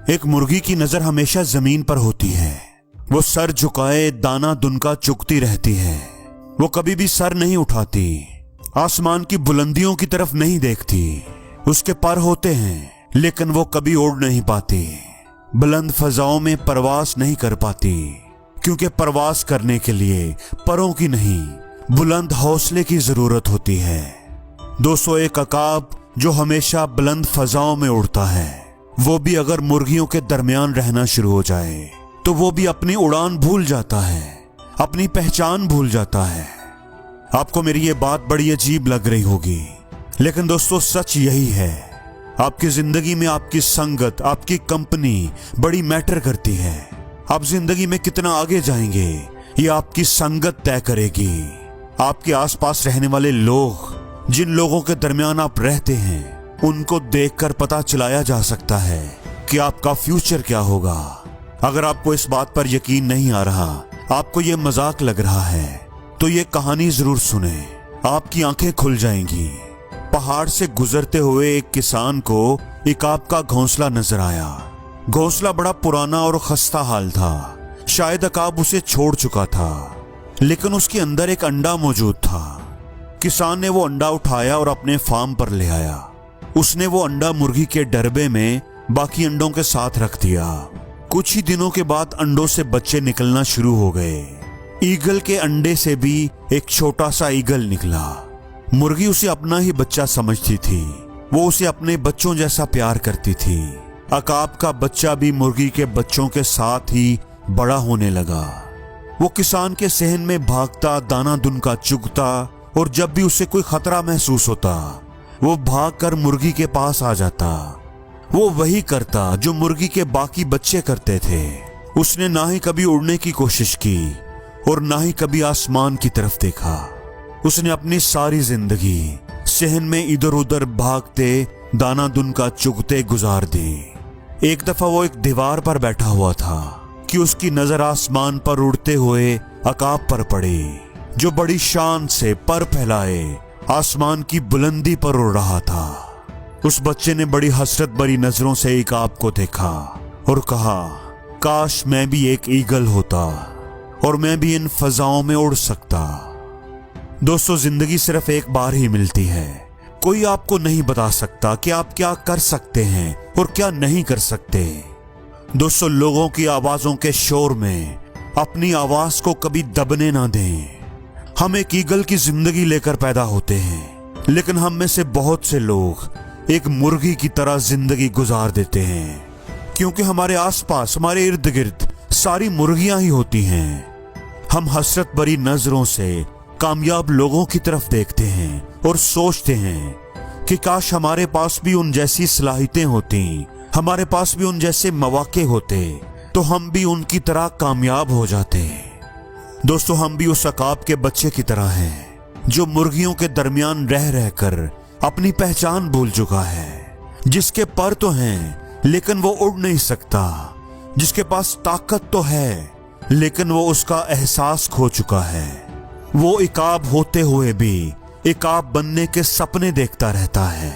एक मुर्गी की नजर हमेशा जमीन पर होती है। वो सर झुकाए दाना दुनका चुगती रहती है। वो कभी भी सर नहीं उठाती, आसमान की बुलंदियों की तरफ नहीं देखती। उसके पर होते हैं लेकिन वो कभी उड़ नहीं पाती, बुलंद फजाओं में परवास नहीं कर पाती, क्योंकि परवास करने के लिए परों की नहीं बुलंद हौसले की जरूरत होती है। दोस्तों, एक अकाब जो हमेशा बुलंद फजाओं में उड़ता है, वो भी अगर मुर्गियों के दरमियान रहना शुरू हो जाए तो वो भी अपनी उड़ान भूल जाता है, अपनी पहचान भूल जाता है। आपको मेरी ये बात बड़ी अजीब लग रही होगी, लेकिन दोस्तों सच यही है। आपकी जिंदगी में आपकी संगत, आपकी कंपनी बड़ी मैटर करती है। आप जिंदगी में कितना आगे जाएंगे ये आपकी संगत तय करेगी। आपके आसपास रहने वाले लोग, जिन लोगों के दरमियान आप रहते हैं, उनको देखकर पता चलाया जा सकता है कि आपका फ्यूचर क्या होगा। अगर आपको इस बात पर यकीन नहीं आ रहा, आपको ये मजाक लग रहा है, तो ये कहानी जरूर सुने, आपकी आंखें खुल जाएंगी। पहाड़ से गुजरते हुए एक किसान को इकाब का घोंसला नजर आया। घोंसला बड़ा पुराना और खस्ता हाल था। शायद अकाब उसे छोड़ चुका था, लेकिन उसके अंदर एक अंडा मौजूद था। किसान ने वो अंडा उठाया और अपने फार्म पर ले आया। उसने वो अंडा मुर्गी के डरबे में बाकी अंडों के साथ रख दिया। कुछ ही दिनों के बाद अंडों से बच्चे निकलना शुरू हो गए। ईगल के अंडे से भी एक छोटा सा ईगल निकला। मुर्गी उसे अपना ही बच्चा समझती थी। वो उसे अपने बच्चों जैसा प्यार करती थी। अकाब का बच्चा भी मुर्गी के बच्चों के साथ ही बड़ा होने लगा। वो किसान के सहन में भागता, दाना दुनका चुगता, और जब भी उसे कोई खतरा महसूस होता वो भागकर मुर्गी के पास आ जाता। वो वही करता जो मुर्गी के बाकी बच्चे करते थे। उसने ना ही कभी उड़ने की कोशिश की और ना ही कभी आसमान की तरफ देखा। उसने अपनी सारी जिंदगी सहन में इधर उधर भागते, दाना दुनका चुगते गुजार दी। एक दफा वो एक दीवार पर बैठा हुआ था कि उसकी नजर आसमान पर उड़ते हुए अकाब पर पड़ी, जो बड़ी शान से पर फैलाए आसमान की बुलंदी पर उड़ रहा था। उस बच्चे ने बड़ी हसरत भरी नजरों से इकाब को देखा और कहा, काश मैं भी एक ईगल होता और मैं भी इन फजाओं में उड़ सकता। दोस्तों, जिंदगी सिर्फ एक बार ही मिलती है। कोई आपको नहीं बता सकता कि आप क्या कर सकते हैं और क्या नहीं कर सकते। दोस्तों, लोगों की आवाजों के शोर में अपनी आवाज को कभी दबने ना दें। हम एक ईगल की जिंदगी लेकर पैदा होते हैं, लेकिन हम में से बहुत से लोग एक मुर्गी की तरह जिंदगी गुजार देते हैं, क्योंकि हमारे आसपास, हमारे इर्द गिर्द सारी मुर्गियां ही होती हैं। हम हसरत भरी नजरों से कामयाब लोगों की तरफ देखते हैं और सोचते हैं कि काश हमारे पास भी उन जैसी सलाहियतें होती, हमारे पास भी उन जैसे मौके होते, तो हम भी उनकी तरह कामयाब हो जाते। दोस्तों, हम भी उस अकाब के बच्चे की तरह हैं, जो मुर्गियों के दरमियान रह रहकर अपनी पहचान भूल चुका है, जिसके पर तो हैं लेकिन वो उड़ नहीं सकता, जिसके पास ताकत तो है लेकिन वो उसका एहसास खो चुका है। वो इकाब होते हुए भी इकाब बनने के सपने देखता रहता है।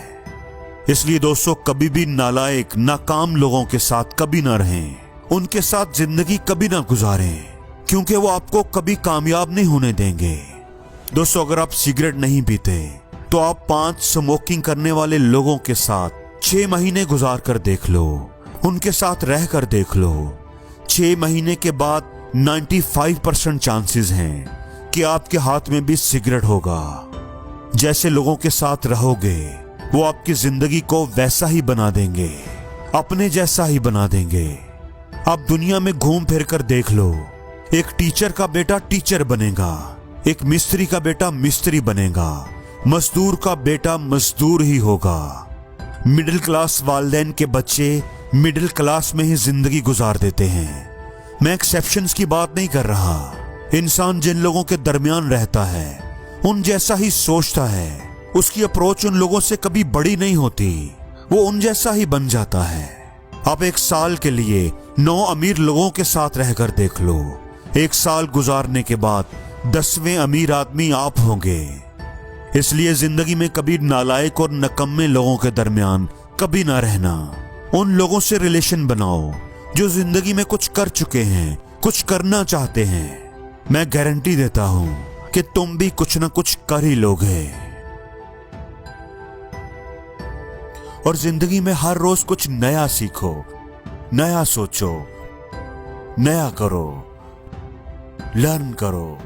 इसलिए दोस्तों, कभी भी नालायक, नाकाम लोगों के साथ कभी ना रहें, उनके साथ जिंदगी कभी ना गुजारें, क्योंकि वो आपको कभी कामयाब नहीं होने देंगे। दोस्तों, अगर आप सिगरेट नहीं पीते तो आप 5 स्मोकिंग करने वाले लोगों के साथ 6 महीने गुजार कर देख लो, उनके साथ रह कर देख लो। 6 महीने के बाद 95% चांसेस हैं कि आपके हाथ में भी सिगरेट होगा। जैसे लोगों के साथ रहोगे वो आपकी जिंदगी को वैसा ही बना देंगे, अपने जैसा ही बना देंगे। आप दुनिया में घूम फिर कर देख लो, एक टीचर का बेटा टीचर बनेगा, एक मिस्त्री का बेटा मिस्त्री बनेगा, मजदूर का बेटा मजदूर ही होगा। मिडिल क्लास वालिदैन के बच्चे मिडिल क्लास में ही जिंदगी गुजार देते हैं। मैं एक्सेप्शंस की बात नहीं कर रहा। इंसान जिन लोगों के दरमियान रहता है उन जैसा ही सोचता है, उसकी अप्रोच उन लोगों से कभी बड़ी नहीं होती, वो उन जैसा ही बन जाता है। आप 1 साल के लिए 9 अमीर लोगों के साथ रहकर देख लो, 1 साल गुजारने के बाद 10वें अमीर आदमी आप होंगे। इसलिए जिंदगी में कभी नालायक और नकम्मे लोगों के दरमियान कभी ना रहना। उन लोगों से रिलेशन बनाओ जो जिंदगी में कुछ कर चुके हैं, कुछ करना चाहते हैं। मैं गारंटी देता हूं कि तुम भी कुछ ना कुछ कर ही लोगे। और जिंदगी में हर रोज कुछ नया सीखो, नया सोचो, नया करो, लर्न करो।